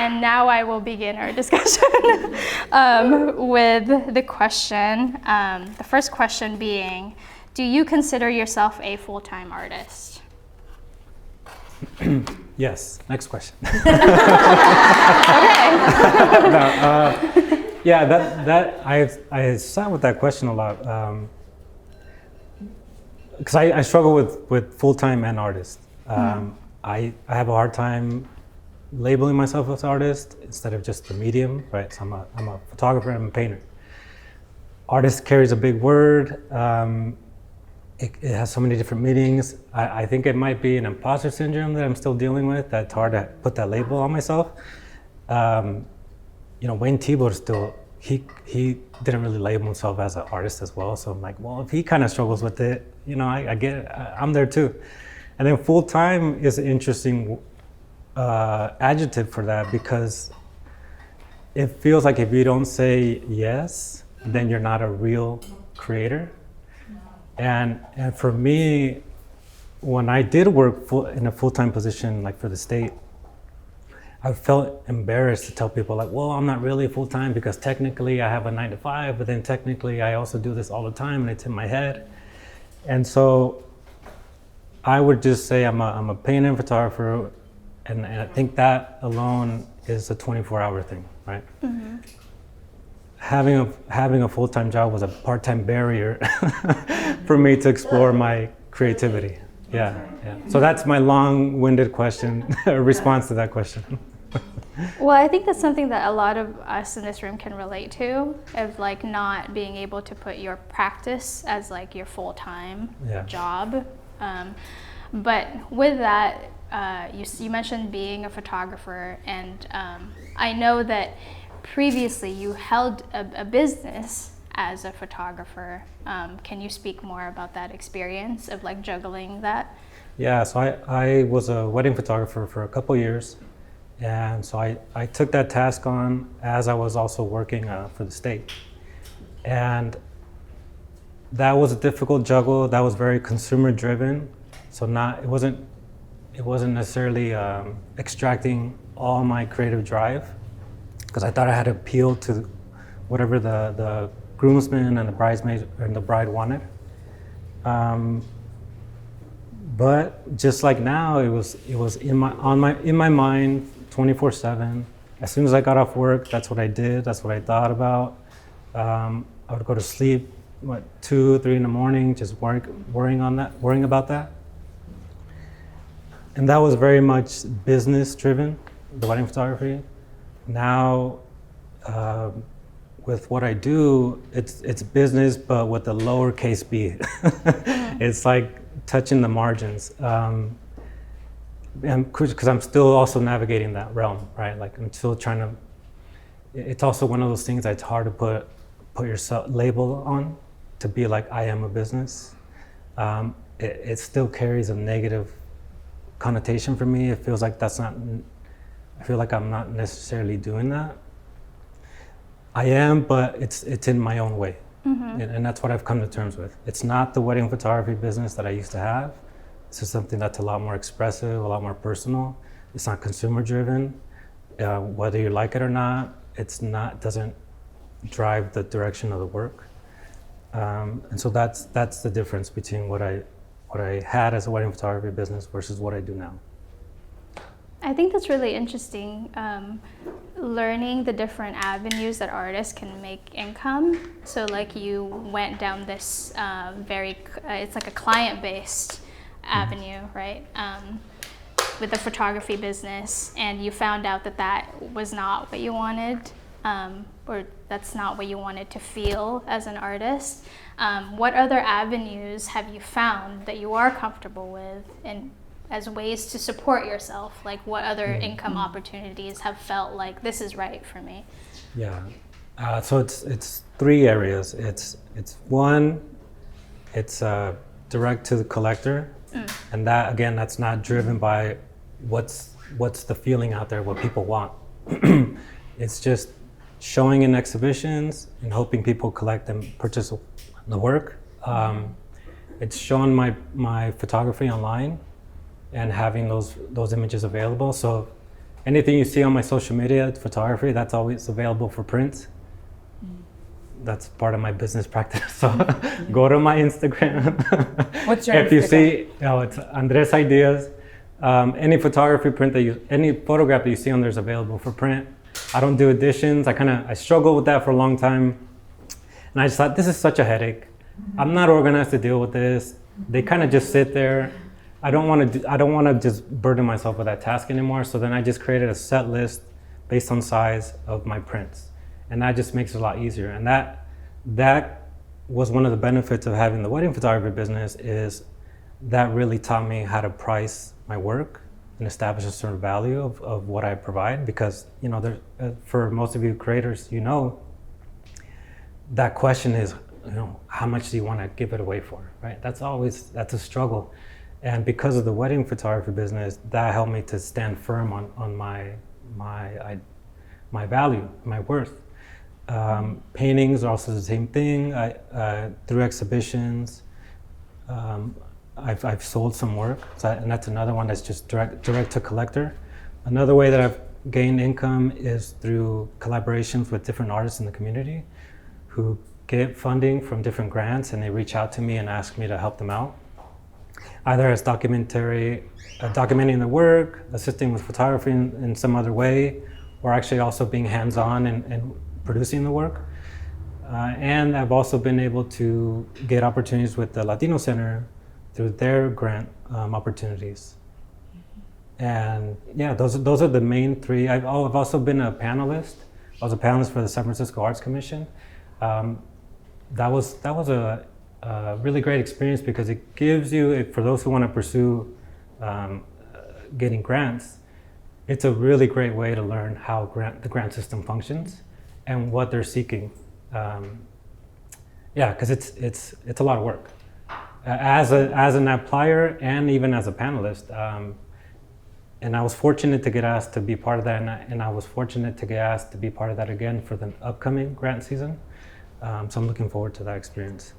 And now I will begin our discussion with the question. The first question being, do you consider yourself a full-time artist? Yes. Next question. Okay. Yeah, that I sat with that question a lot because I struggle with full-time and artist. I have a hard time labeling myself as artist instead of just the medium, right? So I'm a photographer, I'm a painter. Artist carries a big word. It has so many different meanings. I think it might be an imposter syndrome that I'm still dealing with. That's hard to put that label on myself. Wayne Tibor still, he didn't really label himself as an artist as well. So I'm like, well, if he kind of struggles with it, I get it. I'm there too. And then full-time is an interesting adjective for that because it feels like if you don't say yes, then you're not a real creator. And for me, when I did work in a full-time position, like for the state, I felt embarrassed to tell people like, well, I'm not really full-time because technically I have a 9 to 5, but then technically I also do this all the time and it's in my head. And so I would just say I'm a painter and photographer, and I think that alone is a 24-hour thing, right? Mm-hmm. Having a full-time job was a part-time barrier for me to explore my creativity. Yeah. So that's my long-winded response to that question. Well, I think that's something that a lot of us in this room can relate to, of like not being able to put your practice as like your full-time job. But with that, you mentioned being a photographer, and I know that previously you held a business as a photographer. Can you speak more about that experience of like juggling that? Yeah, so I was a wedding photographer for a couple years, and so I took that task on as I was also working for the state. And that was a difficult juggle. That was very consumer driven. So it wasn't necessarily extracting all my creative drive, because I thought I had to appeal to whatever the groomsmen and the bridesmaids and the bride wanted. But just like now, it was in my mind 24/7. As soon as I got off work, that's what I did. That's what I thought about. I would go to sleep 2, 3 in the morning, just worrying about that. And that was very much business driven, the wedding photography. Now, with what I do, it's business, but with a lowercase b. It's like touching the margins. And because I'm still also navigating that realm, right? Like I'm still trying to, it's also one of those things that's hard to put yourself label on, to be like, I am a business. It still carries a negative connotation for me. It feels like I feel like I'm not necessarily doing that. I am, but it's in my own way. Mm-hmm. And that's what I've come to terms with. It's not the wedding photography business that I used to have. It's just something that's a lot more expressive, a lot more personal. It's not consumer driven. Whether you like it or not, doesn't drive the direction of the work. And so that's the difference between what I had as a wedding photography business versus what I do now. I think that's really interesting, learning the different avenues that artists can make income. So like you went down this it's like a client-based avenue, right? With the photography business, and you found out that was not what you wanted, or that's not what you wanted to feel as an artist. What other avenues have you found that you are comfortable with, and as ways to support yourself? Like what other income opportunities have felt like this is right for me? Yeah, so it's 3 areas. It's one, it's direct to the collector, and that again, that's not driven by what's the feeling out there, what people want. It's just showing in exhibitions and hoping people collect and purchase the work. It's showing my photography online and having those images available. So anything you see on my social media photography, that's always available for print. That's part of my business practice. So go to my Instagram. What's your If you Instagram? see, it's Andres Ideas. Any photography print any photograph that you see on there is available for print. I don't do editions. I struggled with that for a long time. And I just thought, this is such a headache. I'm not organized to deal with this. They kind of just sit there. I don't want to just burden myself with that task anymore. So then I just created a set list based on size of my prints. And that just makes it a lot easier. And that was one of the benefits of having the wedding photography business, is that really taught me how to price my work and establish a certain value of what I provide. Because, for most of you creators, that question is, how much do you want to give it away for, right? That's a struggle. And because of the wedding photography business, that helped me to stand firm on my value, my worth. Paintings are also the same thing. Through exhibitions, I've sold some work, and that's another one that's just direct to collector. Another way that I've gained income is through collaborations with different artists in the community who get funding from different grants, and they reach out to me and ask me to help them out, either as documenting the work, assisting with photography in some other way, or actually also being hands-on and producing the work. And I've also been able to get opportunities with the Latino Center through their grant opportunities. And yeah, those are the main three. I've also been a panelist. I was a panelist for the San Francisco Arts Commission. That was a really great experience, because it gives you, for those who want to pursue getting grants, it's a really great way to learn how the grant system functions and what they're seeking. Because it's a lot of work as an applier and even as a panelist. And I was fortunate to get asked to be part of that, and I was fortunate to get asked to be part of that again for the upcoming grant season. So I'm looking forward to that experience.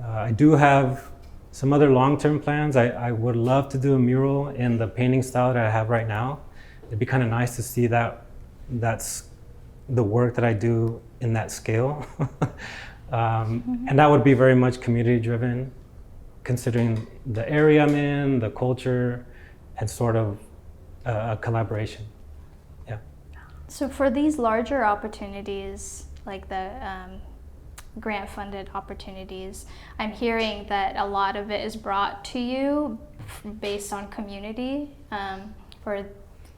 I do have some other long-term plans. I would love to do a mural in the painting style that I have right now. It'd be kind of nice to see that's the work that I do in that scale. And that would be very much community-driven, considering the area I'm in, the culture, and sort of a collaboration. Yeah. So for these larger opportunities, like the grant-funded opportunities, I'm hearing that a lot of it is brought to you based on community, or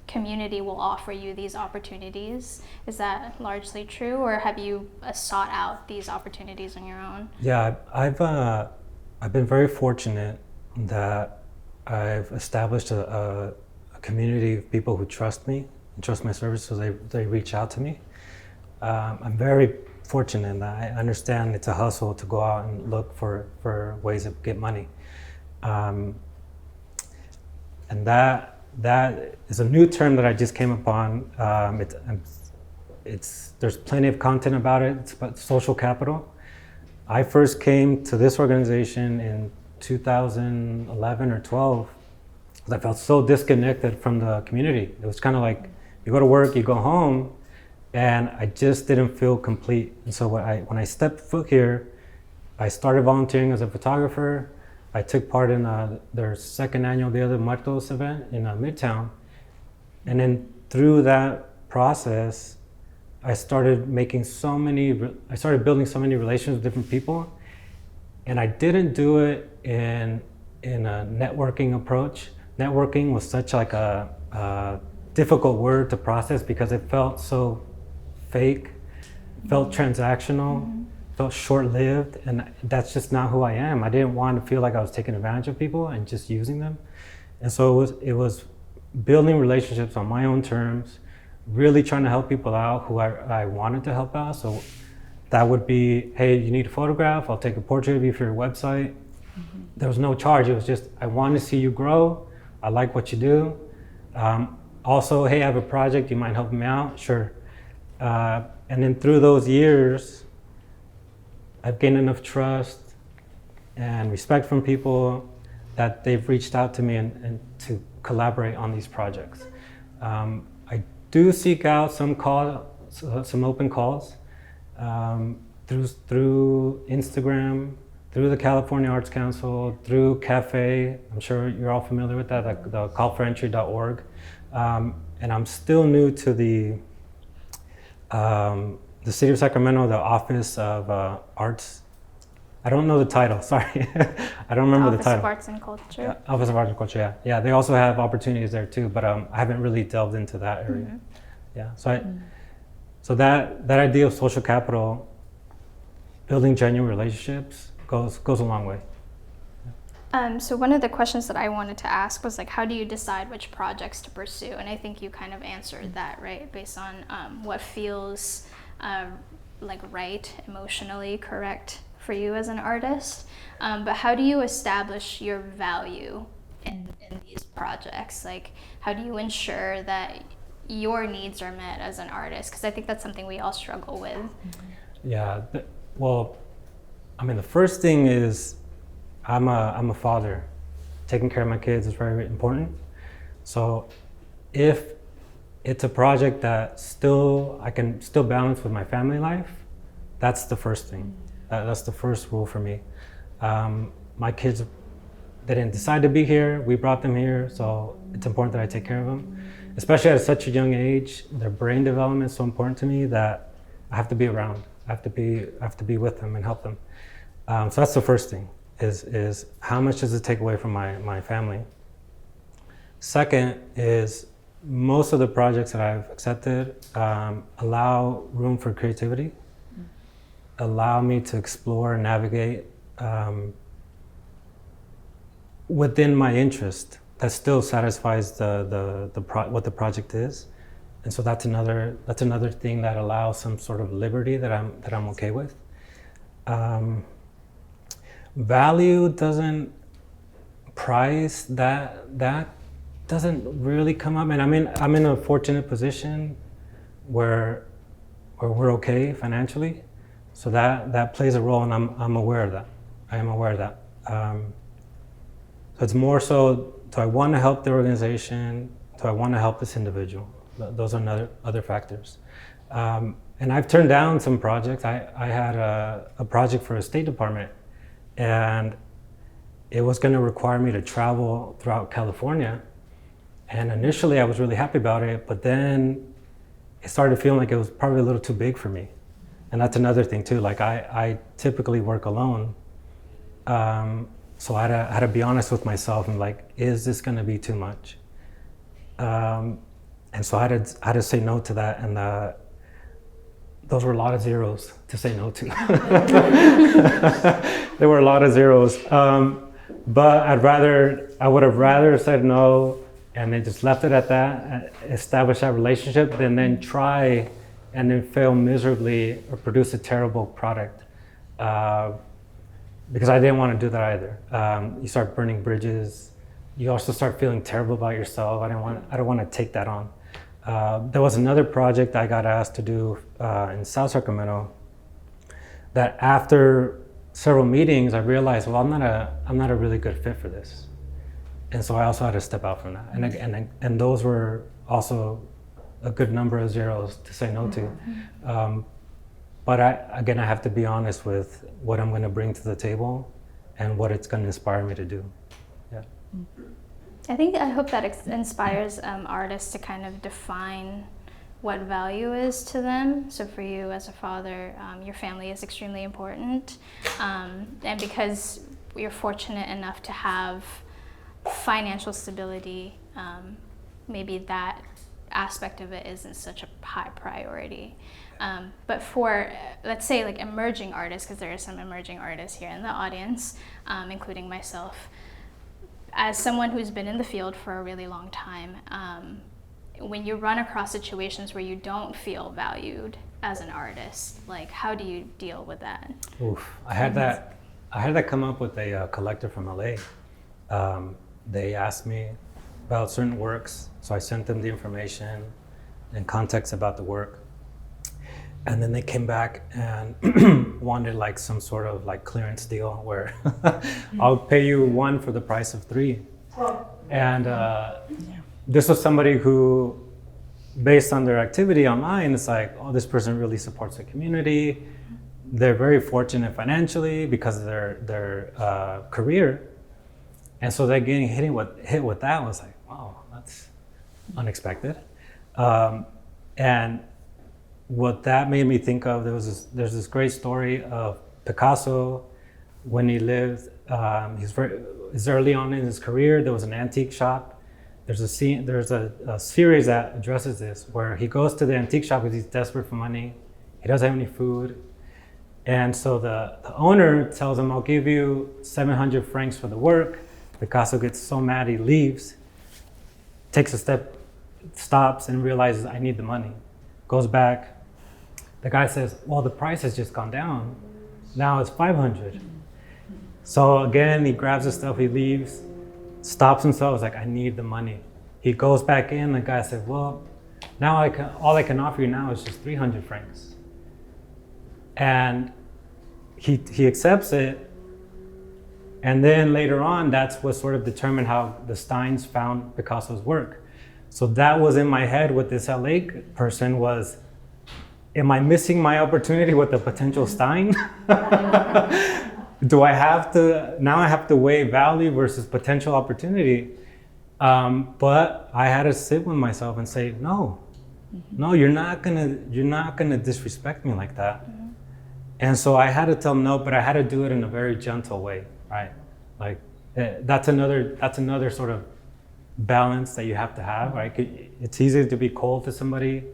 community will offer you these opportunities. Is that largely true, or have you sought out these opportunities on your own? Yeah, I've been very fortunate that I've established a community of people who trust me and trust my service, so they reach out to me. I'm very fortunate in that. I understand it's a hustle to go out and look for ways to get money. And that is a new term that I just came upon. There's plenty of content about it. It's about social capital. I first came to this organization in 2011 or 12. I felt so disconnected from the community. It was kind of like you go to work, you go home, and I just didn't feel complete. And so when I stepped foot here, I started volunteering as a photographer. I took part in their second annual Dia de Muertos event in Midtown. And then through that process, I started building so many relations with different people. And I didn't do it in a networking approach. Networking was such like a difficult word to process, because it felt so fake, felt transactional, felt short-lived, and that's just not who I am. I didn't want to feel like I was taking advantage of people and just using them. And so it was building relationships on my own terms, really trying to help people out who I wanted to help out. So that would be, hey, you need a photograph? I'll take a portrait of you for your website. There was no charge. It was just, I want to see you grow. I like what you do. Also, hey, I have a project. You mind helping me out? Sure. And then through those years, I've gained enough trust and respect from people that they've reached out to me and to collaborate on these projects. I do seek out some open calls through Instagram, through the California Arts Council, through Cafe. I'm sure you're all familiar with that, the callforentry.org. And I'm still new to the City of Sacramento, the Office of Arts. I don't know the title, sorry. I don't remember the title. Office of Arts and Culture. Yeah, Office of Arts and Culture, yeah. Yeah, they also have opportunities there too, but I haven't really delved into that area. Mm-hmm. Yeah, so that idea of social capital, building genuine relationships goes a long way. So one of the questions that I wanted to ask was like, how do you decide which projects to pursue? And I think you kind of answered that, right? Based on what feels like right, emotionally correct for you as an artist. But how do you establish your value in these projects? Like, how do you ensure that your needs are met as an artist? Because I think that's something we all struggle with. Yeah, well, I mean, the first thing is I'm a father. Taking care of my kids is very important. So if it's a project that I can still balance with my family life, that's the first thing. That's the first rule for me. My kids, they didn't decide to be here. We brought them here, so it's important that I take care of them. Especially at such a young age, their brain development is so important to me that I have to be around. I have to be with them and help them. So that's the first thing, is how much does it take away from my family? Second is most of the projects that I've accepted allow room for creativity, allow me to explore and navigate within my interest that still satisfies what the project is. And so that's another thing that allows some sort of liberty that I'm okay with. Value doesn't price that doesn't really come up. And I'm in a fortunate position where we're okay financially, so that plays a role, and I'm aware of that. I am aware of that. So it's more so, do I want to help the organization? Do I want to help this individual? Those are other factors. And I've turned down some projects. I had a project for a State Department, and it was going to require me to travel throughout California. And initially I was really happy about it, but then it started feeling like it was probably a little too big for me. And that's another thing too. Like I typically work alone. So I had to be honest with myself and like, is this going to be too much? And so I had to say no to that, and those were a lot of zeros to say no to. There were a lot of zeros, but I would have rather said no and then just left it at that, establish that relationship, than then try and then fail miserably or produce a terrible product. Because I didn't want to do that either. You start burning bridges. You also start feeling terrible about yourself. I don't want to take that on. There was another project I got asked to do in South Sacramento that after several meetings, I realized, well, I'm not a really good fit for this. And so I also had to step out from that. And those were also a good number of zeros to say no to. But I have to be honest with what I'm going to bring to the table and what it's going to inspire me to do. Yeah. I hope that inspires artists to kind of define what value is to them. So for you as a father, your family is extremely important. And because you're fortunate enough to have financial stability, maybe that aspect of it isn't such a high priority. But for, let's say, like emerging artists, because there are some emerging artists here in the audience, including myself, as someone who's been in the field for a really long time, when you run across situations where you don't feel valued as an artist, like how do you deal with that? Oof, I had that come up with a collector from LA. They asked me about certain works, so I sent them the information and context about the work. And then they came back and wanted like some sort of like clearance deal where I'll pay you one for the price of three. And this was somebody who based on their activity online, it's like, oh, this person really supports the community. They're very fortunate financially because of their career. And so they're getting hit with that was like, wow, that's unexpected. And what that made me think of, there's this great story of Picasso when he lived. He's early on in his career. There was an antique shop. There's a series that addresses this, where he goes to the antique shop because he's desperate for money. He doesn't have any food. And so the owner tells him, I'll give you 700 francs for the work. Picasso gets so mad he leaves, takes a step, stops and realizes, I need the money. Goes back. The guy says, well, the price has just gone down. Now it's 500. So again, he grabs his stuff, he leaves, stops himself, is like, I need the money. He goes back in, the guy said, well, now all I can offer you now is just 300 francs. And he accepts it. And then later on, that's what sort of determined how the Steins found Picasso's work. So that was in my head with this LA person was, am I missing my opportunity with the potential Stein? Do I have to weigh value versus potential opportunity? But I had to sit with myself and say, no, you're not gonna disrespect me like that. And so I had to tell him no, but I had to do it in a very gentle way, right? Like that's another sort of balance that you have to have, right? It's easy to be cold to somebody,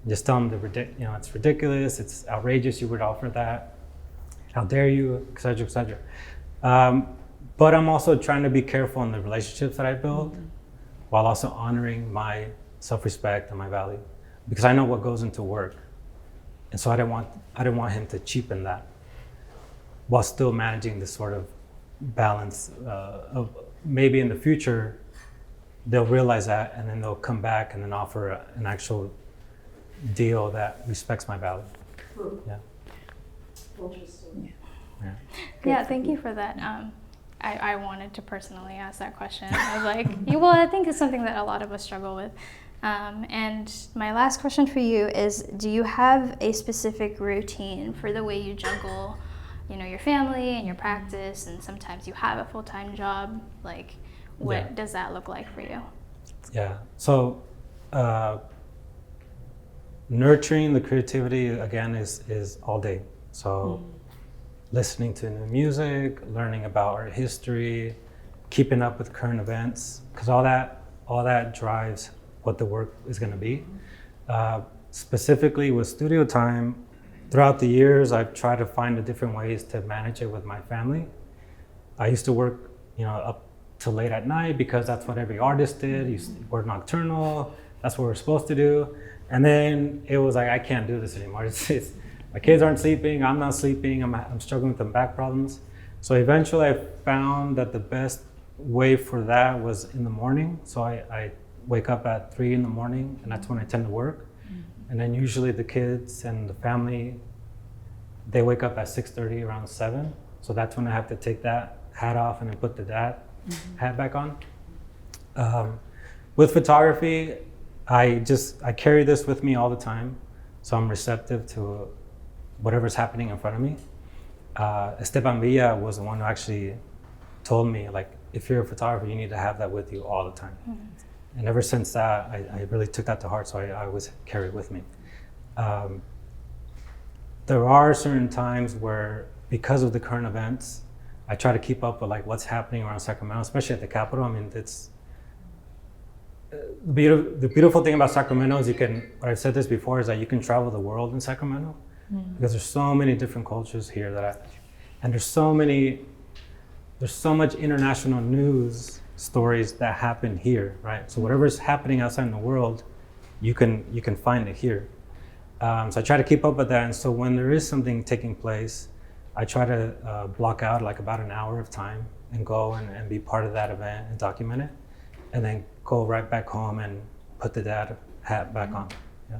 just tell them it's ridiculous, it's outrageous you would offer that, how dare you, et cetera, et cetera. But I'm also trying to be careful in the relationships that I build, while also honoring my self-respect and my value, because I know what goes into work. And so I didn't want him to cheapen that, while still managing this sort of balance of maybe in the future, they'll realize that and then they'll come back and then offer an actual deal that respects my value. Yeah. Interesting. Yeah, thank you for that. I wanted to personally ask that question. I was like, well, I think it's something that a lot of us struggle with. And my last question for you is, do you have a specific routine for the way you juggle, your family and your practice, and sometimes you have a full-time job? Like, what does that look like for you? Yeah, so nurturing the creativity, again, is all day. So listening to new music, learning about art history, keeping up with current events, because all that drives what the work is going to be. Specifically with studio time, throughout the years, I've tried to find the different ways to manage it with my family. I used to work, up till late at night because that's what every artist did. You work nocturnal, that's what we're supposed to do. And then it was like, I can't do this anymore. It's my kids aren't sleeping, I'm not sleeping, I'm struggling with some back problems. So eventually I found that the best way for that was in the morning. So I wake up at 3 in the morning, and that's when I tend to work. And then usually the kids and the family, they wake up at 6:30, around 7. So that's when I have to take that hat off and then put the dad hat back on. With photography, I carry this with me all the time. So I'm receptive to whatever's happening in front of me. Esteban Villa was the one who actually told me, like, if you're a photographer, you need to have that with you all the time. And ever since that, I really took that to heart, so I always carry it with me. There are certain times where, because of the current events, I try to keep up with like what's happening around Sacramento, especially at the Capitol. I mean, it's the beautiful thing about Sacramento is I've said this before, is that you can travel the world in Sacramento, because there's so many different cultures here and there's so much international news stories that happen here, right? So whatever's happening outside in the world, you can find it here. So I try to keep up with that, and so when there is something taking place, I try to block out like about an hour of time and go and be part of that event and document it, and then go right back home and put the dad hat back on. Yeah.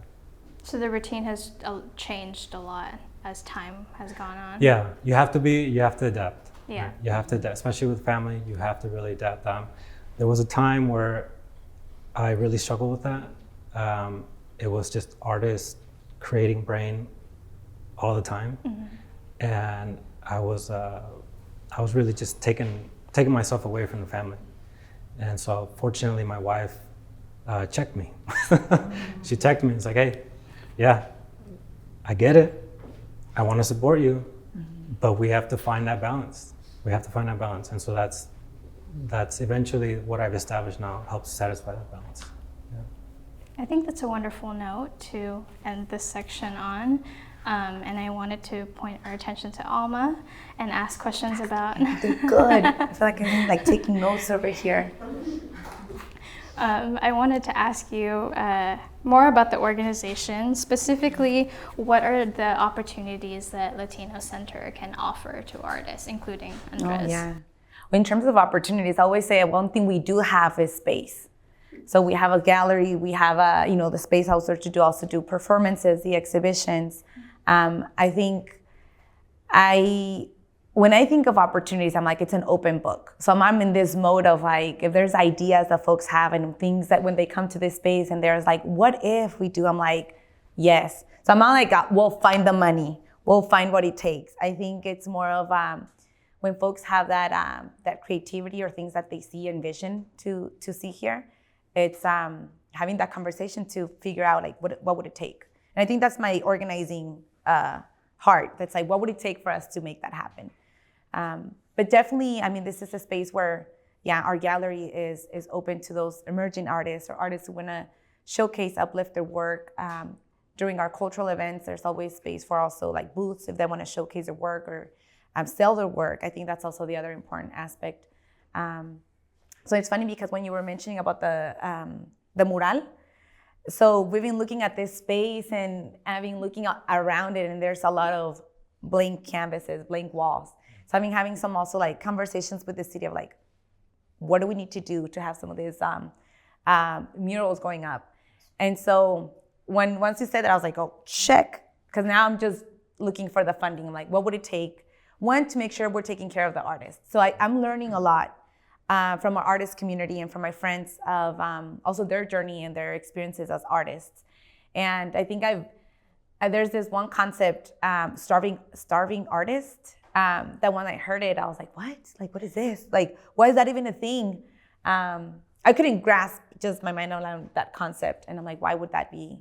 So the routine has changed a lot as time has gone on. Yeah, you have to adapt. Yeah. Right? You have to adapt, especially with family. You have to really adapt. There was a time where I really struggled with that, it was just artists creating brain all the time. And I was really just taking myself away from the family. And so fortunately my wife checked me. She checked me. It's like, hey, yeah, I get it. I want to support you, but we have to find that balance. And so that's eventually what I've established now helps satisfy that balance. I think that's a wonderful note to end this section on. And I wanted to point our attention to Alma and ask questions about. Good. I feel like I'm taking notes over here. I wanted to ask you more about the organization. Specifically, what are the opportunities that Latino Center can offer to artists, including Andres? Oh, yeah. Well, in terms of opportunities, I always say one thing we do have is space. So we have a gallery, we have the space also to do performances, the exhibitions. I think when I think of opportunities, I'm like, it's an open book. So I'm in this mode of like, if there's ideas that folks have and things that when they come to this space and there's like, what if we do? I'm like, yes. So I'm not like, we'll find the money. We'll find what it takes. I think it's more of when folks have that creativity or things that they see and vision to see here, it's having that conversation to figure out like, what would it take? And I think that's my organizing heart. That's like, what would it take for us to make that happen? But definitely, I mean, this is a space where, our gallery is open to those emerging artists or artists who want to showcase, uplift their work. During our cultural events, there's always space for also like booths if they want to showcase their work or sell their work. I think that's also the other important aspect. So it's funny because when you were mentioning about the mural, so we've been looking at this space and I've been looking around it, and there's a lot of blank canvases, blank walls. So I've been having some also like conversations with the city of like, what do we need to do to have some of these murals going up? And so once you said that, I was like, oh, check. Because now I'm just looking for the funding. I'm like, what would it take? One, to make sure we're taking care of the artists. So I'm learning a lot from our artist community and from my friends of also their journey and their experiences as artists. And I think there's this one concept, starving artist. That when I heard it, I was like, what? Like, what is this? Like, why is that even a thing? I couldn't grasp just my mind around that concept. And I'm like, why would that be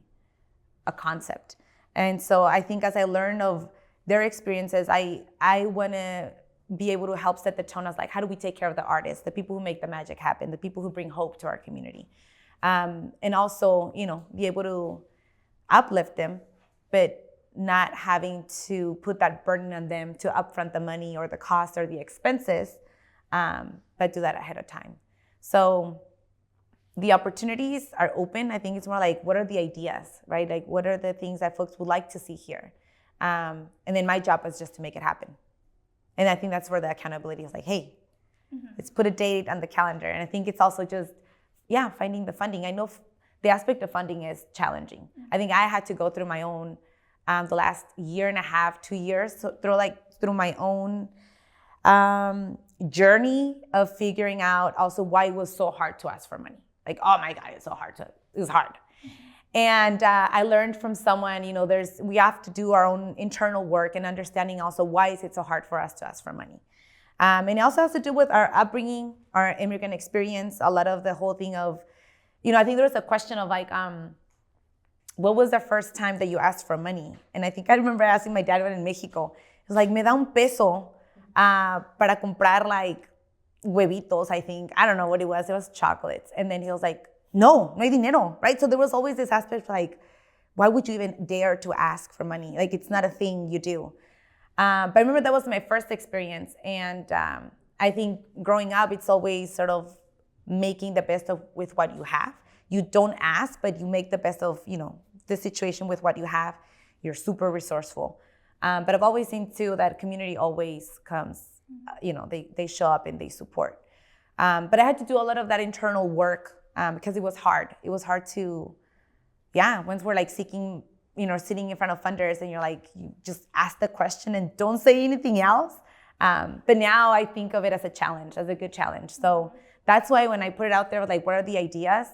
a concept? And so I think as I learned of their experiences, I want to be able to help set the tone as like, how do we take care of the artists, the people who make the magic happen, the people who bring hope to our community? And also, be able to uplift them, but not having to put that burden on them to upfront the money or the cost or the expenses, but do that ahead of time. So the opportunities are open. I think it's more like, what are the ideas, right? Like, what are the things that folks would like to see here? And then my job is just to make it happen. And I think that's where the accountability is like, hey, let's put a date on the calendar. And I think it's also just, finding the funding. I know the aspect of funding is challenging. I think I had to go through my own, the last year and a half, 2 years, so through my own journey of figuring out also why it was so hard to ask for money. Like, oh my God, it was hard. And I learned from someone, we have to do our own internal work and understanding also why is it so hard for us to ask for money. And it also has to do with our upbringing, our immigrant experience, a lot of the whole thing of, I think there was a question of like, what was the first time that you asked for money? And I think I remember asking my dad when in Mexico. It was like, me da un peso para comprar like huevitos, I think. I don't know what it was chocolates. And then he was like, no hay dinero, right? So there was always this aspect like, why would you even dare to ask for money? Like, it's not a thing you do. But I remember that was my first experience. And I think growing up, it's always sort of making the best of with what you have. You don't ask, but you make the best of, the situation with what you have. You're super resourceful. But I've always seen too that community always comes, they show up and they support. But I had to do a lot of that internal work because it was hard. It was hard to, once we're like seeking, sitting in front of funders and you're like, you just ask the question and don't say anything else. But now I think of it as a challenge, as a good challenge. So that's why when I put it out there, like, what are the ideas?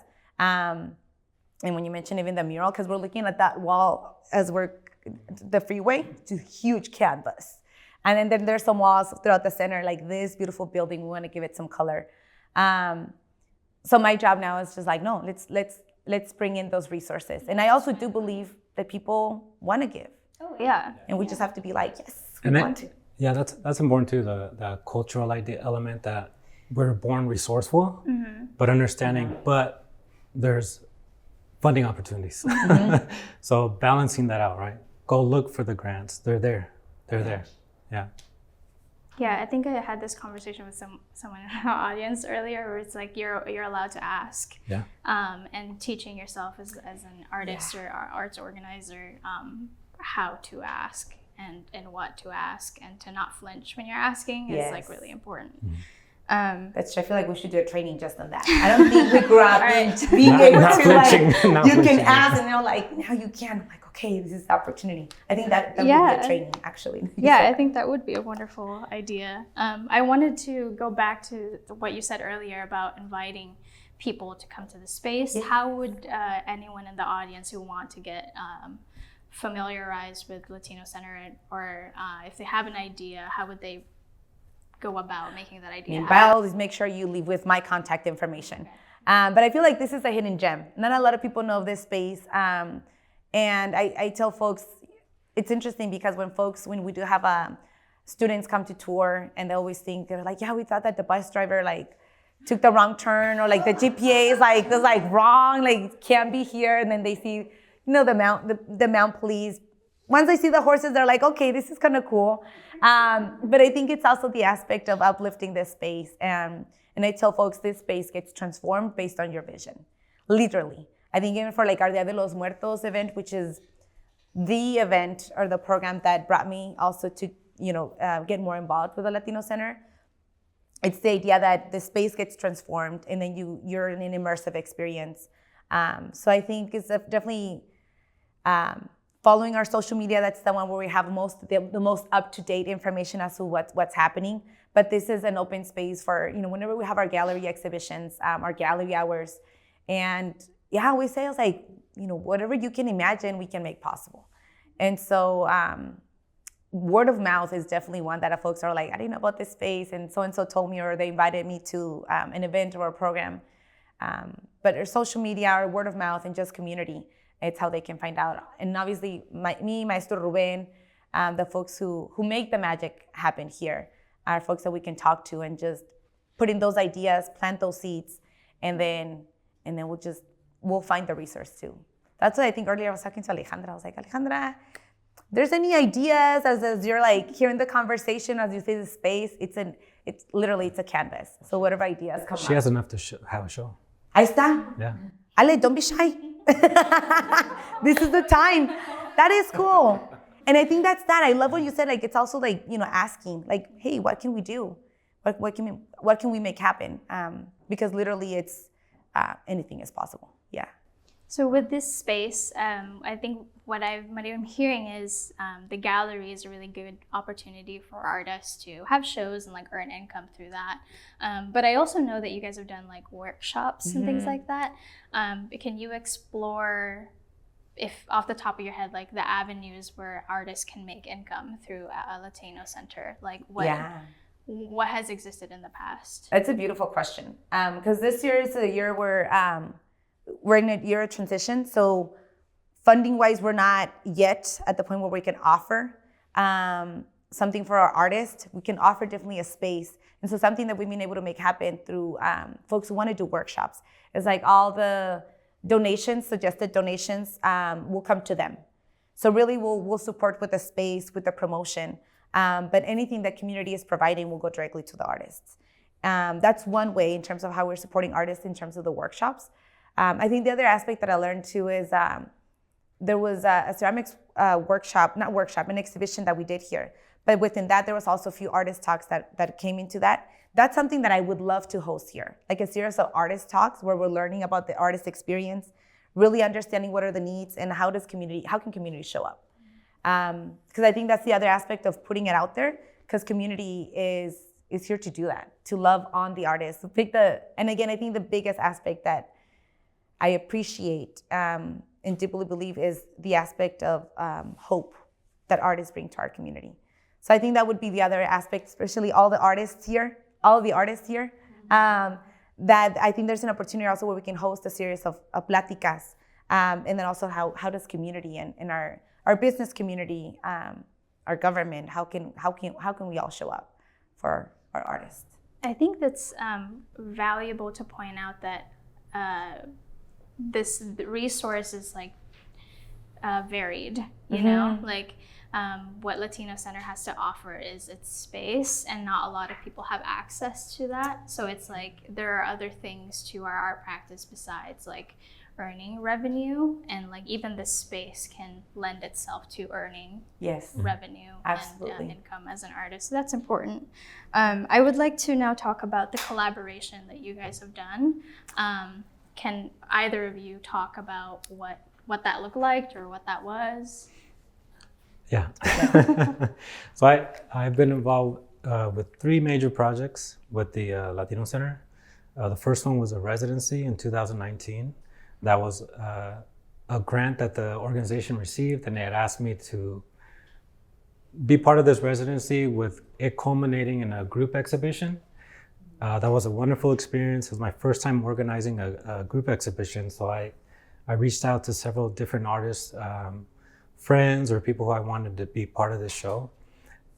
And when you mentioned even the mural, because we're looking at that wall as the freeway, it's a huge canvas. And then there's some walls throughout the center, like this beautiful building, we want to give it some color. So my job now is just like, no, let's bring in those resources. And I also do believe that people want to give. Oh, yeah. And we just have to be like, yes, we And want to. Yeah, that's important too, the cultural idea element that we're born resourceful, but understanding, but there's funding opportunities. So balancing that out, right? Go look for the grants. They're there. Yeah. Yeah, I think I had this conversation with someone in our audience earlier, where it's like you're allowed to ask. Yeah. And teaching yourself as an artist or arts organizer how to ask and what to ask, and to not flinch when you're asking is like really important. That's true. I feel like we should do a training just on that. I don't think we grew up being able to like, you can ask, and they're like, now you can. I'm like, okay, this is the opportunity. I think that would be a training, actually. Yeah, I think that would be a wonderful idea. I wanted to go back to what you said earlier about inviting people to come to the space. How would anyone in the audience who want to get familiarized with Latino Center, or if they have an idea, how would they go about making that idea happen? By all means, make sure you leave with my contact information. But I feel like this is a hidden gem. Not a lot of people know of this space. And I tell folks, it's interesting because when we do have students come to tour, and they always think, they're like, yeah, we thought that the bus driver like took the wrong turn, or like the GPA is like, was like wrong, like can't be here. And then they see, the mount police. Once they see the horses, they're like, okay, this is kind of cool. But I think it's also the aspect of uplifting this space. And I tell folks, this space gets transformed based on your vision, literally. I think even for like our Dia de los Muertos event, which is the event or the program that brought me also to, get more involved with the Latino Center. It's the idea that the space gets transformed, and then you're in an immersive experience. So I think it's definitely following our social media. That's the one where we have the most up-to-date information as to what's happening. But this is an open space for, whenever we have our gallery exhibitions, our gallery hours. And yeah, we say, it's like, whatever you can imagine, we can make possible. And so word of mouth is definitely one that folks are like, I didn't know about this space, and so told me, or they invited me to an event or a program. But our social media, our word of mouth, and just community, it's how they can find out. And obviously, Maestro Ruben, the folks who make the magic happen here are folks that we can talk to and just put in those ideas, plant those seeds, and then we'll find the resource too. That's what I think earlier I was talking to Alejandra. I was like, Alejandra, there's any ideas as you're like hearing the conversation, as you see the space, it's literally a canvas. So whatever ideas come up. She has enough to have a show. Ahí está. Yeah. Ale, don't be shy. This is the time. That is cool. And I think that's that. I love what you said. Like, it's also like, asking, like, hey, what can we do? What can we make happen? Because literally it's anything is possible. Yeah. So with this space, I think what I'm hearing is the gallery is a really good opportunity for artists to have shows and like earn income through that. But I also know that you guys have done like workshops and things like that. Can you explore, if off the top of your head, like the avenues where artists can make income through a Latino Center? Like what has existed in the past? That's a beautiful question. Because this year is a year where we're in a year of transition. So funding-wise, we're not yet at the point where we can offer something for our artists. We can offer definitely a space. And so something that we've been able to make happen through folks who want to do workshops is like all the donations, suggested donations, will come to them. So really we'll support with the space, with the promotion. But anything that community is providing will go directly to the artists. That's one way in terms of how we're supporting artists in terms of the workshops. I think the other aspect that I learned too is there was a ceramics an exhibition that we did here. But within that, there was also a few artist talks that came into that. That's something that I would love to host here, like a series of artist talks where we're learning about the artist experience, really understanding what are the needs and how can community show up. Because I think that's the other aspect of putting it out there, because community is here to do that, to love on the artists. And again, I think the biggest aspect that I appreciate and deeply believe is the aspect of hope that artists bring to our community. So I think that would be the other aspect, especially all the artists here, that I think there's an opportunity also where we can host a series of pláticas, and then also how does community and our business community, our government, how can we all show up for our artists? I think that's valuable to point out that this resource is like varied, you know, like what Latino Center has to offer is its space, and not a lot of people have access to that. So it's like there are other things to our art practice besides like earning revenue, and like even this space can lend itself to earning revenue and income as an artist. So that's important. I would like to now talk about the collaboration that you guys have done. Can either of you talk about what that looked like or what that was? Yeah. So I've been involved with 3 major projects with the Latino Center. The first one was a residency in 2019. That was a grant that the organization received, and they had asked me to be part of this residency with it culminating in a group exhibition. That was a wonderful experience. It was my first time organizing a group exhibition, so I reached out to several different artists, friends or people who I wanted to be part of this show.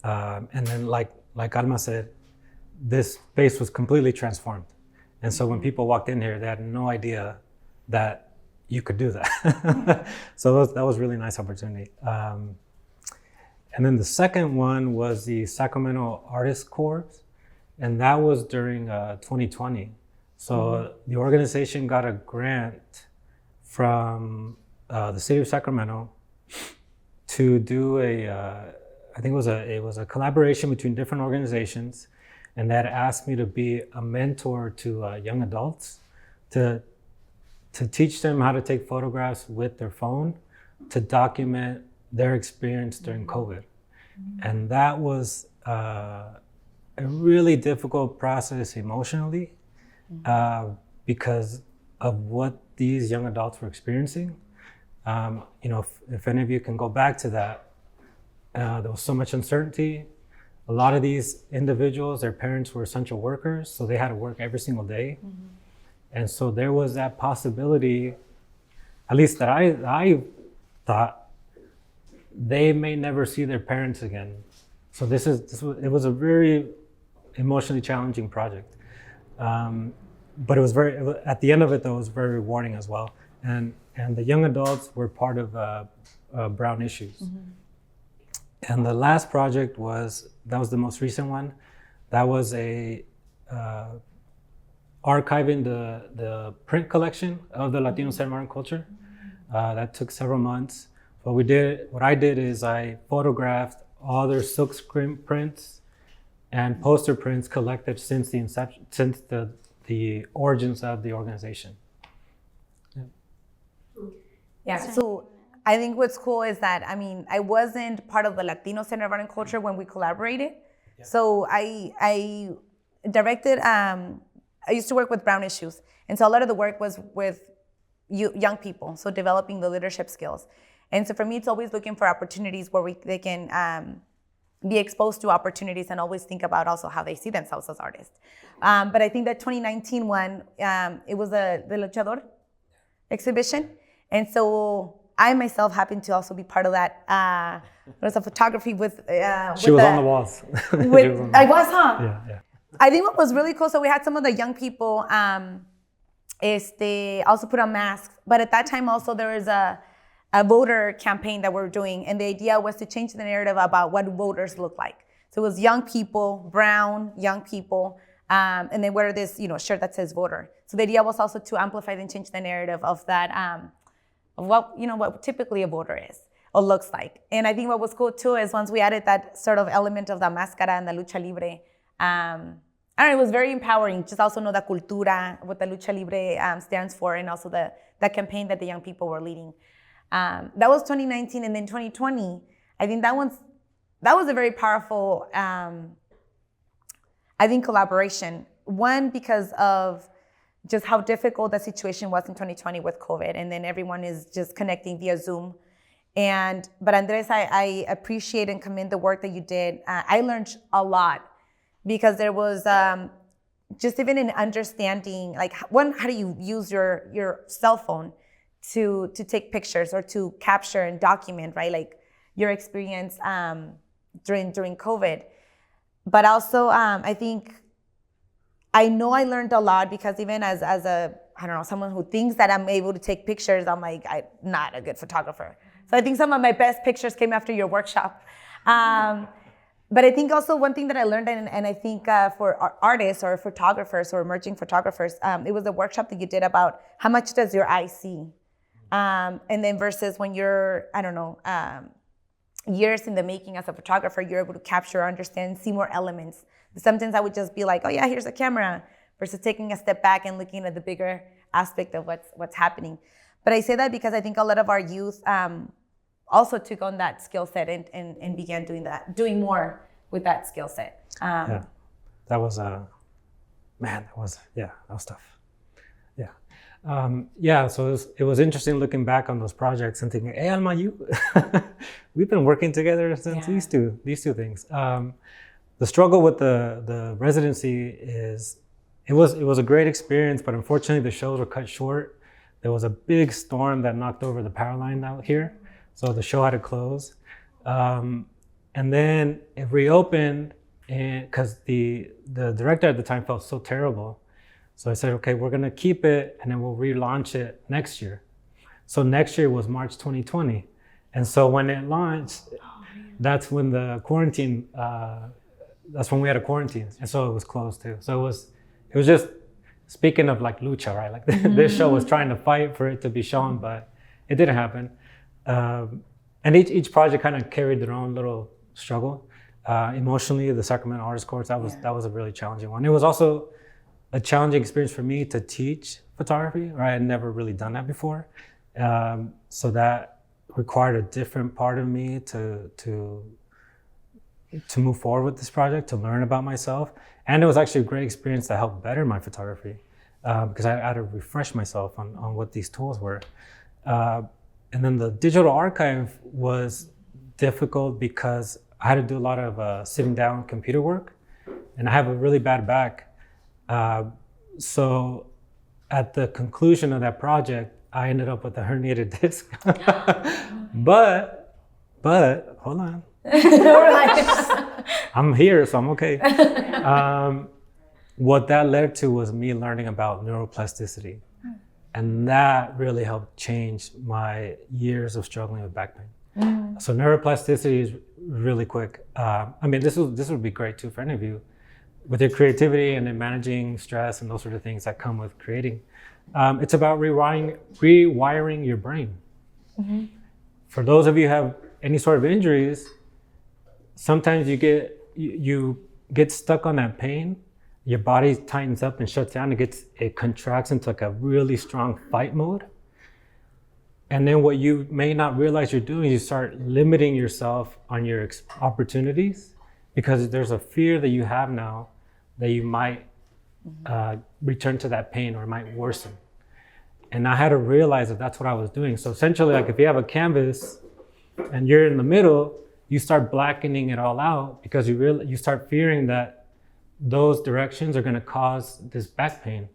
And then like Alma said, this space was completely transformed. And so when people walked in here, they had no idea that you could do that. So that was a really nice opportunity. And then the second one was the Sacramento Artists Corps, and that was during 2020. So the organization got a grant from the city of Sacramento to do I think it was a collaboration between different organizations, and that asked me to be a mentor to young adults, to teach them how to take photographs with their phone, to document their experience during COVID. And that was a really difficult process emotionally, because of what these young adults were experiencing. You know, if any of you can go back to that, there was so much uncertainty. A lot of these individuals, their parents were essential workers, so they had to work every single day. And so there was that possibility, at least that I thought, they may never see their parents again. So it was a very emotionally challenging project. But it was at the end of it though, it was very rewarding as well. And the young adults were part of Brown Issues. And the last project that was the most recent one. That was archiving the print collection of the Latino San Martin culture. That took several months. What I did is I photographed all their silkscreen prints and poster prints collected since the inception, since the origins of the organization. Yeah, so I think what's cool is that, I mean, I wasn't part of the Latino Center of Art and Culture when we collaborated. Yeah. So I directed, I used to work with Brown Issues. And so a lot of the work was with young people, so developing the leadership skills. And so for me, it's always looking for opportunities where they can be exposed to opportunities and always think about also how they see themselves as artists. But I think that 2019 one, it was the Luchador exhibition. And so I myself happened to also be part of that. There was a photography with she was on the walls. I was, huh? Yeah. I think what was really cool, so we had some of the young people also put on masks. But at that time also there was a voter campaign that we're doing. And the idea was to change the narrative about what voters look like. So it was young people, brown young people, and they wear this shirt that says voter. So the idea was also to amplify and change the narrative of that, of what typically a voter is or looks like. And I think what was cool too is once we added that sort of element of the máscara and the lucha libre, it was very empowering. Just also know the cultura, what the lucha libre stands for, and also the campaign that the young people were leading. That was 2019, and then 2020. I think that was a very powerful, collaboration. One, because of just how difficult the situation was in 2020 with COVID, and then everyone is just connecting via Zoom. But Andres, I appreciate and commend the work that you did. I learned a lot because there was just even an understanding, like one, how do you use your cell phone to take pictures or to capture and document, right? Like your experience during COVID. But also, I think, I know I learned a lot because even as a, I don't know, someone who thinks that I'm able to take pictures, I'm like, I'm not a good photographer. So I think some of my best pictures came after your workshop. But I think also one thing that I learned, and I think for artists or photographers or emerging photographers, it was a workshop that you did about how much does your eye see? And then versus when you're, I don't know, years in the making as a photographer, you're able to capture, understand, see more elements. Sometimes I would just be like, oh yeah, here's a camera, versus taking a step back and looking at the bigger aspect of what's happening. But I say that because I think a lot of our youth also took on that skill set and began doing more with that skill set. Yeah, that was that was tough. Yeah. So it was interesting looking back on those projects and thinking, hey, Alma, we've been working together since these two things. The struggle with the residency is it was a great experience, but unfortunately the shows were cut short. There was a big storm that knocked over the power line out here, so the show had to close. And then it reopened, and because the director at the time felt so terrible, so I said, okay, we're gonna keep it, and then we'll relaunch it next year. So next year was March 2020, and so when it launched, that's when the quarantine. That's when we had a quarantine, and so it was closed too. So it was just, speaking of like lucha, right? Like this show was trying to fight for it to be shown, but it didn't happen. And each project kind of carried their own little struggle. Emotionally, the Sacramento Artist Course, that was a really challenging one. It was also a challenging experience for me to teach photography, right? I'd never really done that before. So that required a different part of me to move forward with this project, to learn about myself. And it was actually a great experience to help better my photography because I had to refresh myself on what these tools were. And then the digital archive was difficult because I had to do a lot of sitting down computer work, and I have a really bad back. So at the conclusion of that project, I ended up with a herniated disc. But hold on. I'm here, so I'm okay. What that led to was me learning about neuroplasticity. And that really helped change my years of struggling with back pain. So neuroplasticity is really quick. I mean, this would be great too for any of you. With your creativity and then managing stress and those sort of things that come with creating. It's about rewiring your brain. For those of you who have any sort of injuries, sometimes you get stuck on that pain, your body tightens up and shuts down, it contracts into like a really strong fight mode. And then what you may not realize you're doing, you start limiting yourself on your opportunities because there's a fear that you have now that you might return to that pain or it might worsen. And I had to realize that that's what I was doing. So essentially, like if you have a canvas and you're in the middle, you start blackening it all out because you start fearing that those directions are going to cause this back pain.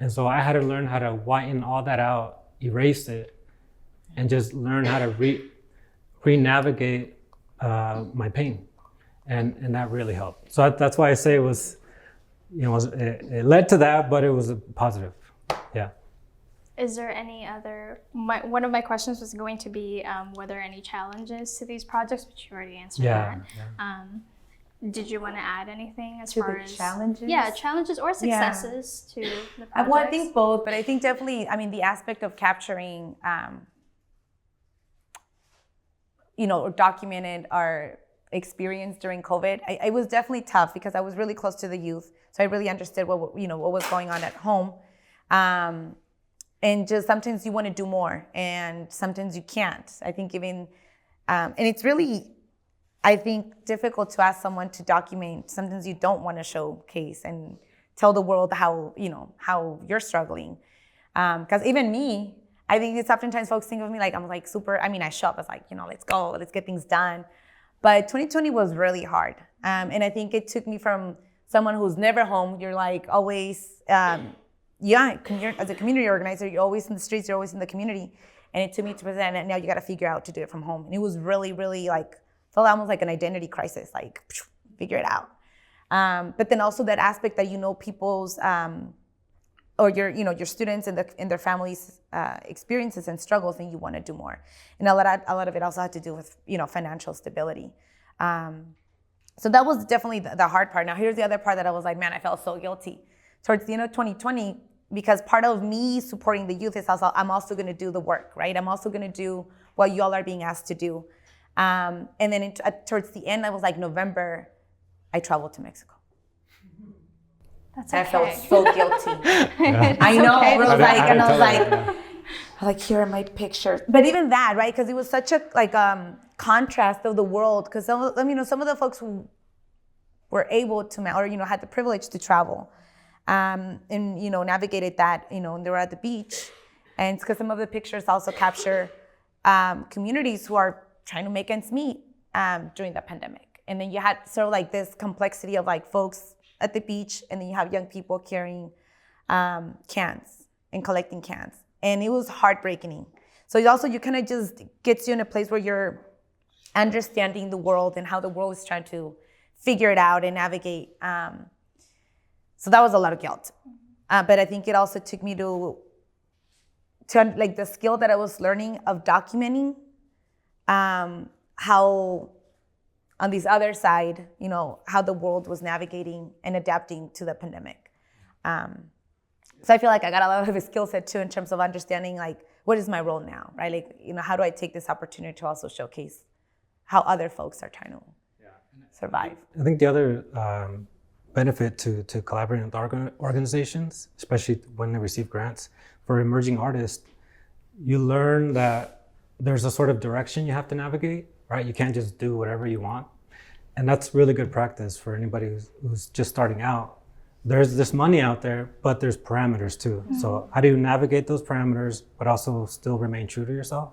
And so I had to learn how to whiten all that out, erase it, and just learn how to re-navigate my pain. And that really helped. So that's why I say it was, it led to that, but it was a positive. Yeah. Is there any other, one of my questions was going to be, were there any challenges to these projects, but you already answered that. Yeah. Did you want to add anything as far as challenges? Yeah, challenges or successes to the project? Well, I think both, but I think definitely, the aspect of capturing, or documented our experience during COVID, it was definitely tough because I was really close to the youth, so I really understood what was going on at home. And just sometimes you want to do more and sometimes you can't. I think and it's really, I think, difficult to ask someone to document. Sometimes you don't want to showcase and tell the world how you're struggling. Because even me, I think it's oftentimes folks think of me like I'm like super, I show up as like, let's go, let's get things done. But 2020 was really hard. And I think it took me from someone who's never home, you're like always, as a community organizer, you're always in the streets, you're always in the community. And it took me to present, and now you got to figure out to do it from home. And it was really, really like, felt almost like an identity crisis, like figure it out. But then also that aspect that people's, or your students and their families' experiences and struggles, and you want to do more. And a lot of it also had to do with financial stability. So that was definitely the hard part. Now here's the other part that I was like, man, I felt so guilty towards the end of 2020, because part of me supporting the youth is also I'm also going to do the work, right? I'm also going to do what y'all are being asked to do. And then towards the end, I was like November, I traveled to Mexico. That's okay. I felt so guilty. Yeah. I know. Okay. I was like, here are my pictures. But even that, right? Because it was such a contrast of the world. Because some of the folks who were able to, or had the privilege to travel, and navigated that, and they were at the beach, and because some of the pictures also capture communities who are trying to make ends meet during the pandemic. And then you had sort of like this complexity of like folks at the beach, and then you have young people carrying cans and collecting cans. And it was heartbreaking. So you kind of just gets you in a place where you're understanding the world and how the world is trying to figure it out and navigate. So that was a lot of guilt. But I think it also took me to like the skill that I was learning of documenting how on this other side, how the world was navigating and adapting to the pandemic. So I feel like I got a lot of a skill set too in terms of understanding like, what is my role now, right? Like, how do I take this opportunity to also showcase how other folks are trying to survive? I think the other benefit to collaborating with organizations, especially when they receive grants for emerging artists, you learn that there's a sort of direction you have to navigate, right? You can't just do whatever you want. And that's really good practice for anybody who's just starting out. There's this money out there, but there's parameters too. Mm-hmm. So how do you navigate those parameters, but also still remain true to yourself?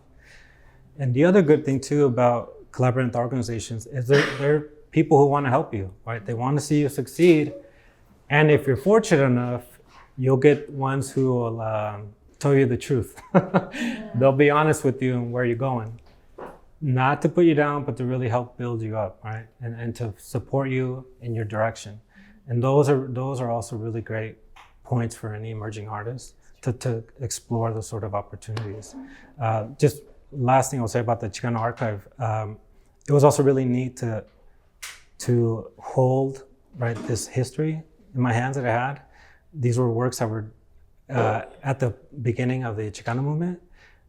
And the other good thing too about collaborating with organizations is they're people who want to help you, right? They want to see you succeed. And if you're fortunate enough, you'll get ones who will tell you the truth. They'll be honest with you and where you're going. Not to put you down, but to really help build you up, right? And to support you in your direction. And those are also really great points for any emerging artist to explore those sort of opportunities. Just last thing I'll say about the Chicano Archive, it was also really neat to hold, right, this history in my hands that I had. These were works that were at the beginning of the Chicano movement.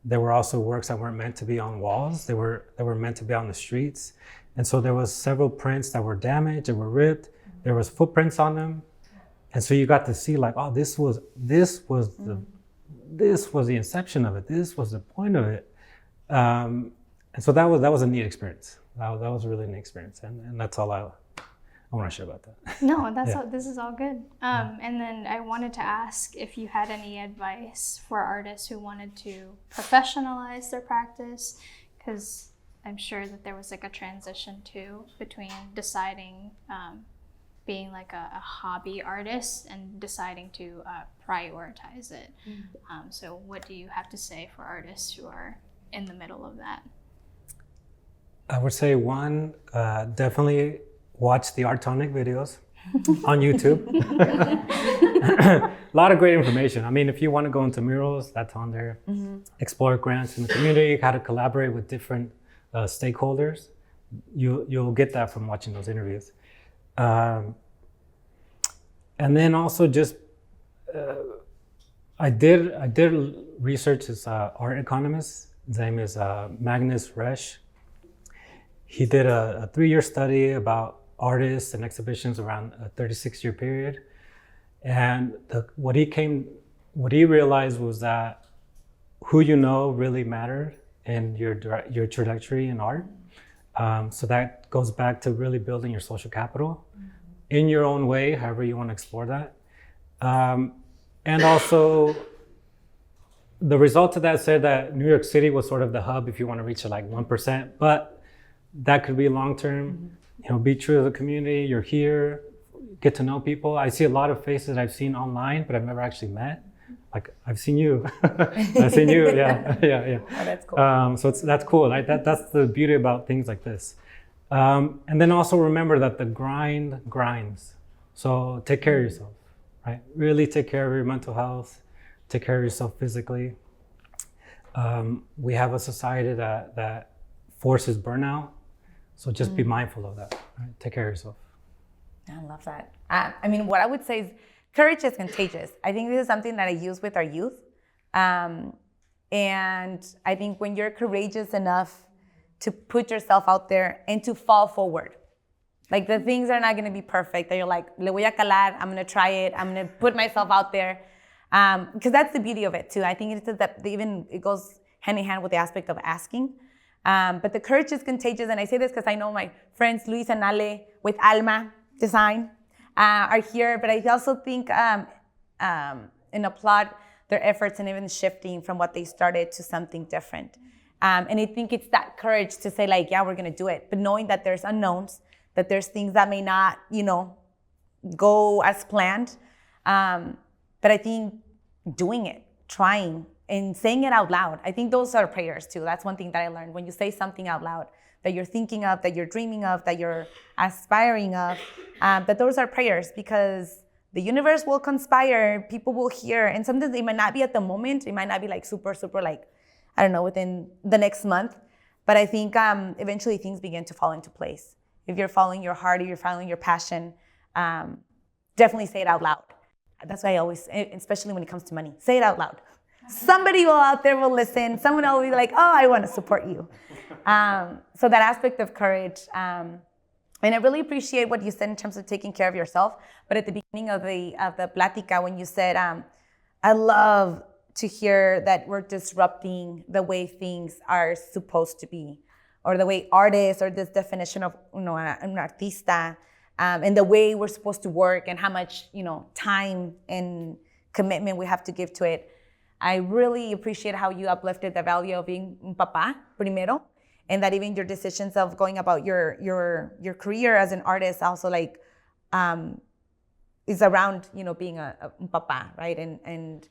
There were also works that weren't meant to be on walls. They were meant to be on the streets. And so there was several prints that were damaged, that were ripped. There was footprints on them. And so you got to see like, oh, this was the inception of it. This was the point of it. And so that was a neat experience. That was a really neat experience. And that's all I want to share about that. No, this is all good. And then I wanted to ask if you had any advice for artists who wanted to professionalize their practice, because I'm sure that there was like a transition too between deciding being like a hobby artist and deciding to prioritize it. So what do you have to say for artists who are in the middle of that? I would say one, definitely watch the Tonic videos on YouTube. A lot of great information. I mean, if you want to go into murals, that's on there. Mm-hmm. Explore grants in the community, how to collaborate with different stakeholders. You'll get that from watching those interviews. And then also just, I did research as art economist. His name is Magnus Resch. He did a 3-year study about artists and exhibitions around a 36-year period. And what he realized was that who you know really mattered in your trajectory in art. So that goes back to really building your social capital in your own way, however you want to explore that. And also, the result of that said that New York City was sort of the hub if you want to reach like 1%, but that could be long-term. You know, be true to the community. You're here, get to know people. I see a lot of faces I've seen online, but I've never actually met. Like I've seen you, I've seen you. Yeah. Oh, that's cool. So that's cool. Like that's the beauty about things like this. And then also remember that the grind grinds. So take care of yourself, right? Really take care of your mental health. Take care of yourself physically. We have a society that forces burnout. So just be mindful of that. Right? Take care of yourself. I love that. I mean, what I would say is courage is contagious. I think this is something that I use with our youth. And I think when you're courageous enough to put yourself out there and to fall forward, like the things are not going to be perfect. That you're like, le voy a calar, I'm going to try it. I'm going to put myself out there. Because that's the beauty of it too. I think it's that even it goes hand in hand with the aspect of asking. But the courage is contagious. And I say this because I know my friends Luis and Ale with Alma Design are here. But I also think and applaud their efforts in even shifting from what they started to something different. And I think it's that courage to say like, yeah, we're going to do it. But knowing that there's unknowns, that there's things that may not, go as planned. But I think doing it, trying, and saying it out loud. I think those are prayers too. That's one thing that I learned. When you say something out loud that you're thinking of, that you're dreaming of, that you're aspiring of, that those are prayers because the universe will conspire, people will hear, and sometimes it might not be at the moment. It might not be like super, like, I don't know, within the next month. But I think eventually things begin to fall into place. If you're following your heart, if you're following your passion, definitely say it out loud. That's why I always, especially when it comes to money, say it out loud. Somebody out there will listen. Someone will be like, oh, I want to support you. So that aspect of courage. And I really appreciate what you said in terms of taking care of yourself. But at the beginning of the plática, when you said, I love to hear that we're disrupting the way things are supposed to be, or the way artists, or this definition of an artista, and the way we're supposed to work and how much, time and commitment we have to give to it. I really appreciate how you uplifted the value of being un papá primero, and that even your decisions of going about your career as an artist also is around, being a un papá, right? And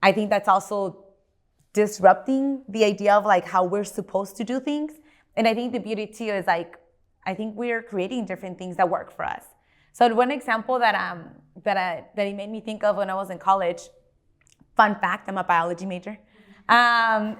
I think that's also disrupting the idea of how we're supposed to do things. And I think the beauty too is I think we're creating different things that work for us. So one example that it made me think of when I was in college, fun fact, I'm a biology major. I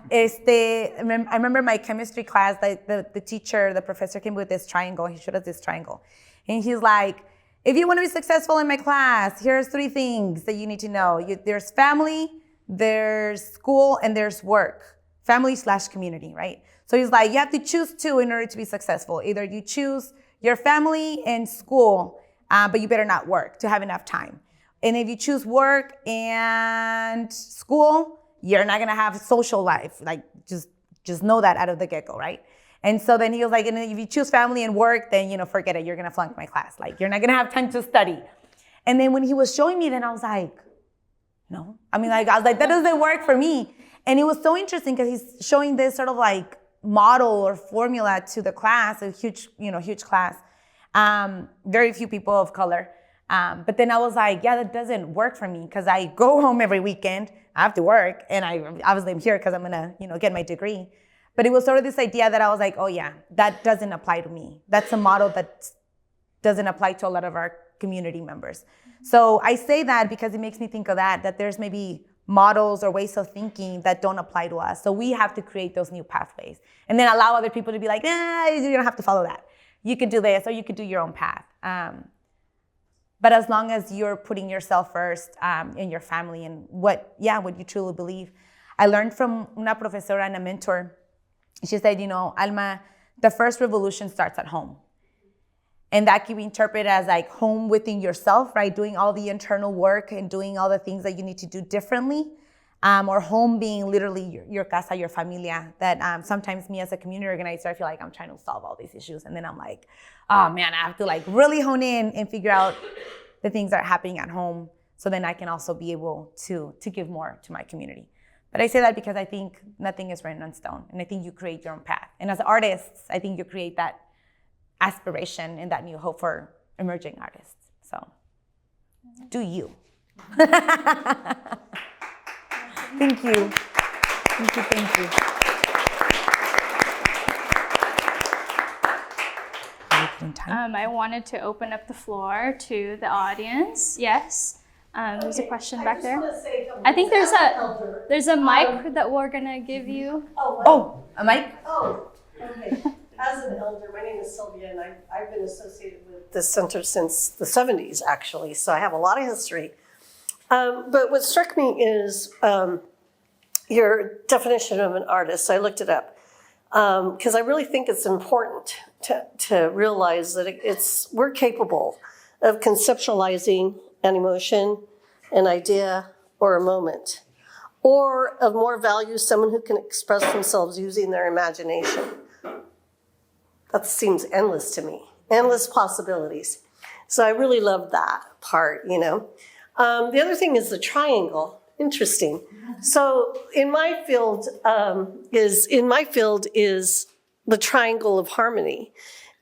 remember my chemistry class, the teacher, the professor came with this triangle. He showed us this triangle. And he's like, if you want to be successful in my class, here's 3 things that you need to know. There's family, there's school, and there's work. Family/community, right? So he's like, you have to choose 2 in order to be successful. Either you choose your family and school, but you better not work to have enough time. And if you choose work and school, you're not gonna have a social life. Just know that out of the get-go, right? And so then he was like, and if you choose family and work, then forget it. You're gonna flunk my class. You're not gonna have time to study. And then when he was showing me, then I was like, no. I was like, that doesn't work for me. And it was so interesting because he's showing this sort of model or formula to the class, a huge class. Very few people of color. But then I was like, yeah, that doesn't work for me because I go home every weekend. I have to work, and I obviously am here because I'm gonna, get my degree. But it was sort of this idea that I was like, oh yeah, that doesn't apply to me. That's a model that doesn't apply to a lot of our community members. So I say that because it makes me think of that there's maybe models or ways of thinking that don't apply to us. So we have to create those new pathways and then allow other people to be like, you don't have to follow that. You could do this, or you could do your own path. But as long as you're putting yourself first in your family and what you truly believe. I learned from una profesora and a mentor. She said, Alma, the first revolution starts at home. And that can be interpreted as home within yourself, right? Doing all the internal work and doing all the things that you need to do differently. Or home being literally your casa, your familia. That sometimes me as a community organizer, I feel like I'm trying to solve all these issues. And then I'm like, oh man, I have to really hone in and figure out the things that are happening at home so then I can also be able to give more to my community. But I say that because I think nothing is written on stone, and I think you create your own path. And as artists, I think you create that aspiration and that new hope for emerging artists. So, do you. Thank you. Thank you. I wanted to open up the floor to the audience. Yes. There's a question back there. I think there's a mic that we're gonna give you. Oh, a mic? Oh, okay. As an elder, my name is Sylvia, and I've been associated with this center since the 70s, actually, so I have a lot of history. But what struck me is your definition of an artist. I looked it up because I really think it's important to realize that we're capable of conceptualizing an emotion, an idea, or a moment, or of more value, someone who can express themselves using their imagination. That seems endless to me, endless possibilities. So I really love that part, you know. The other thing is the triangle. Interesting. So in my field is the triangle of harmony.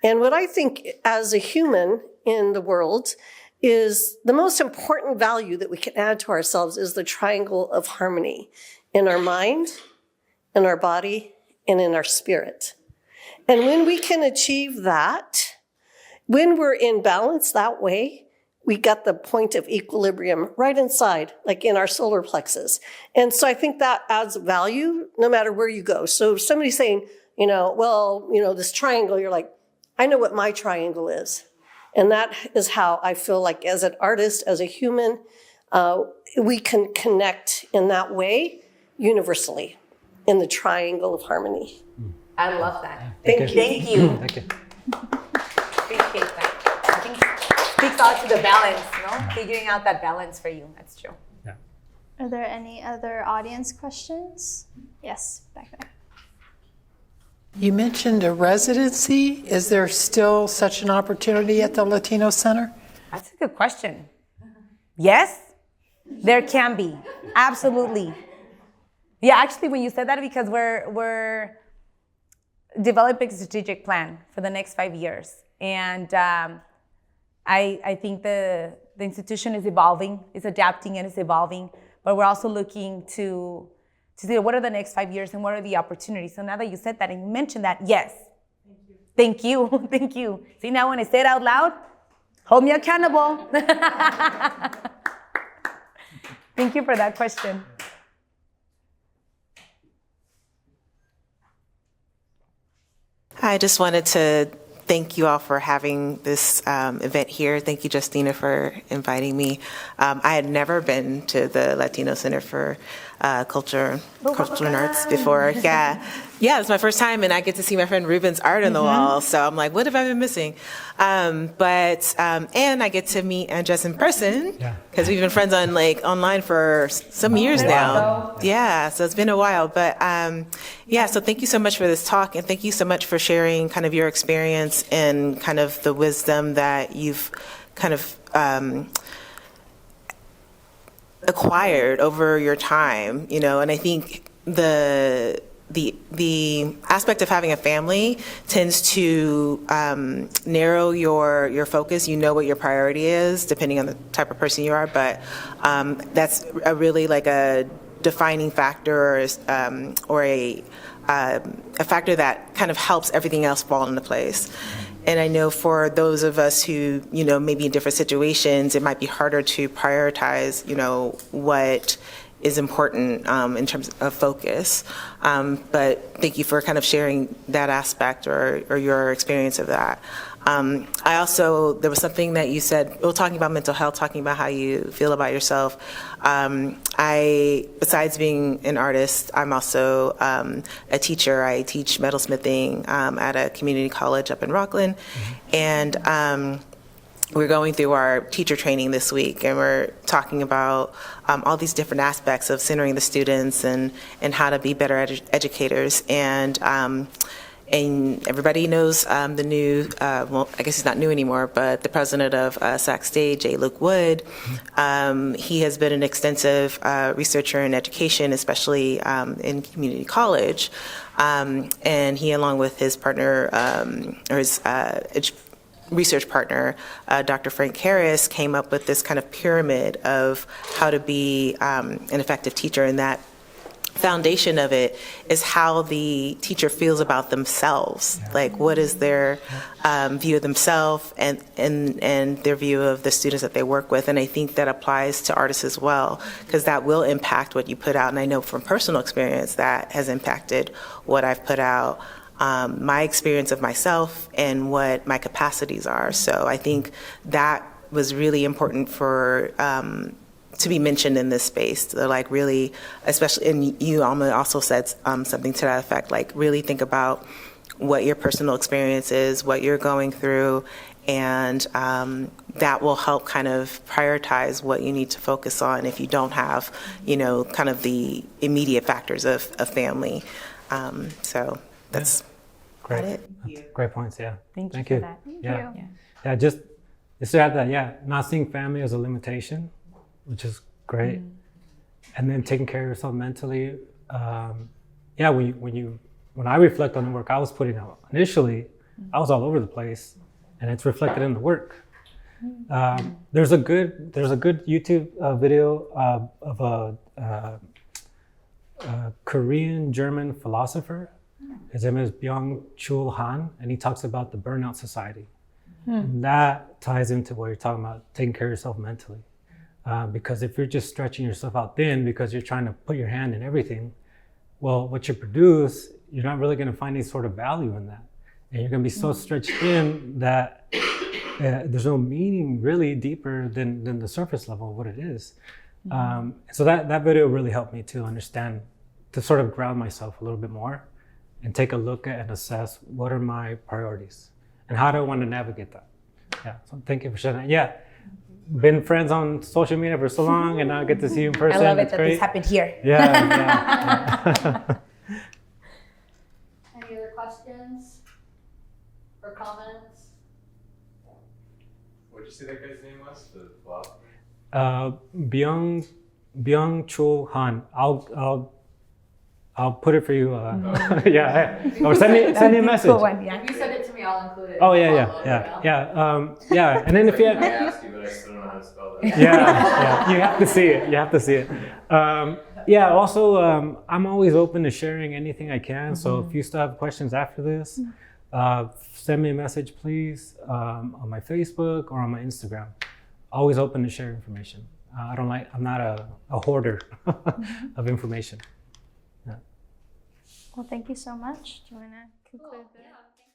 And what I think as a human in the world is the most important value that we can add to ourselves is the triangle of harmony in our mind, in our body, and in our spirit. And when we can achieve that, when we're in balance that way, we got the point of equilibrium right inside, like in our solar plexus. And so I think that adds value no matter where you go. So if somebody's saying, this triangle, you're like, I know what my triangle is. And that is how I feel like as an artist, as a human, we can connect in that way universally in the triangle of harmony. I love that. Thank you. Thank you. Thank you. Appreciate that. I think it speaks out to the balance, no? Figuring out that balance for you. That's true. Yeah. Are there any other audience questions? Yes, back there. You mentioned a residency. Is there still such an opportunity at the Latino Center? That's a good question. Yes, there can be. Absolutely. Yeah, actually, when you said that, because we're developing a strategic plan for the next 5 years. And I think the institution is evolving, it's adapting and it's evolving, but we're also looking to see what are the next 5 years and what are the opportunities. So now that you said that and you mentioned that, yes. Thank you. Thank you. See, now when I say it out loud, hold me accountable. Thank you for that question. I just wanted to thank you all for having this event here. Thank you, Justina, for inviting me. I had never been to the Latino Center for Culture and Arts before. Yeah, it's my first time, and I get to see my friend Ruben's art on the wall. So I'm like, what have I been missing? And I get to meet Andres in person because we've been friends on online for some years now. Yeah, so it's been a while. But so thank you so much for this talk, and thank you so much for sharing kind of your experience and kind of the wisdom that you've kind of acquired over your time, and I think the aspect of having a family tends to narrow your focus. You know what your priority is depending on the type of person you are, but that's a really a defining factor or a factor that kind of helps everything else fall into place. And I know for those of us who, maybe in different situations, it might be harder to prioritize, what is important in terms of focus. But thank you for kind of sharing that aspect or your experience of that. There was something that you said, talking about mental health, talking about how you feel about yourself. Besides being an artist, I'm also a teacher. I teach metalsmithing at a community college up in Rockland. And we're going through our teacher training this week, and we're talking about all these different aspects of centering the students and how to be better educators. And And everybody knows the new, well, I guess he's not new anymore, but the president of SAC State, J. Luke Wood. He has been an extensive researcher in education, especially in community college. And he, along with his partner, or his research partner, Dr. Frank Harris, came up with this kind of pyramid of how to be an effective teacher, and that foundation of it is how the teacher feels about themselves. Like, what is their view of themselves and their view of the students that they work with. And I think that applies to artists as well, because that will impact what you put out. And I know from personal experience that has impacted what I've put out, my experience of myself and what my capacities are. So I think that was really important for to be mentioned in this space. To like really, especially, and you, Alma, also said something to that effect, like really think about what your personal experience is, what you're going through, and that will help kind of prioritize what you need to focus on if you don't have, kind of the immediate factors of family. So that's Great. about it. Great points. Yeah. Thank you Thank for you. that. Yeah. you. Yeah. Just to add that. Yeah. Not seeing family as a limitation, which is great, and then taking care of yourself mentally. Yeah. When I reflect on the work I was putting out initially, I was all over the place, and it's reflected in the work. There's a good YouTube video of a Korean German philosopher. His name is Byung-Chul Han, and he talks about the burnout society. And that ties into what you're talking about, taking care of yourself mentally. Because if you're just stretching yourself out thin because you're trying to put your hand in everything, well, what you produce, you're not really going to find any sort of value in that. And you're going to be so stretched thin that there's no meaning really deeper than the surface level of what it is. So that video really helped me to understand, to sort of ground myself a little bit more and take a look at and assess what are my priorities and how do I want to navigate that. Yeah, so thank you for sharing that. Yeah, been friends on social media for so long, and now I get to see you in person. I love it It's that great. this happened here. Yeah. Any other questions or comments? What did you say that guy's name was? The philosopher? Byung-Chul Han. I'll put it for you. Yeah. Or send me a message. Cool one, yeah. If you send it to me, I'll include it. Oh in the yeah. follow-up email. Yeah. And then if you I have, asked you, but I still don't know how to spell that. yeah, you have to see it. Yeah. Also, I'm always open to sharing anything I can. So if you still have questions after this, send me a message, please, on my Facebook or on my Instagram. Always open to share information. I'm not a hoarder of information. Well, thank you so much. Do you want to conclude? Cool. Yeah.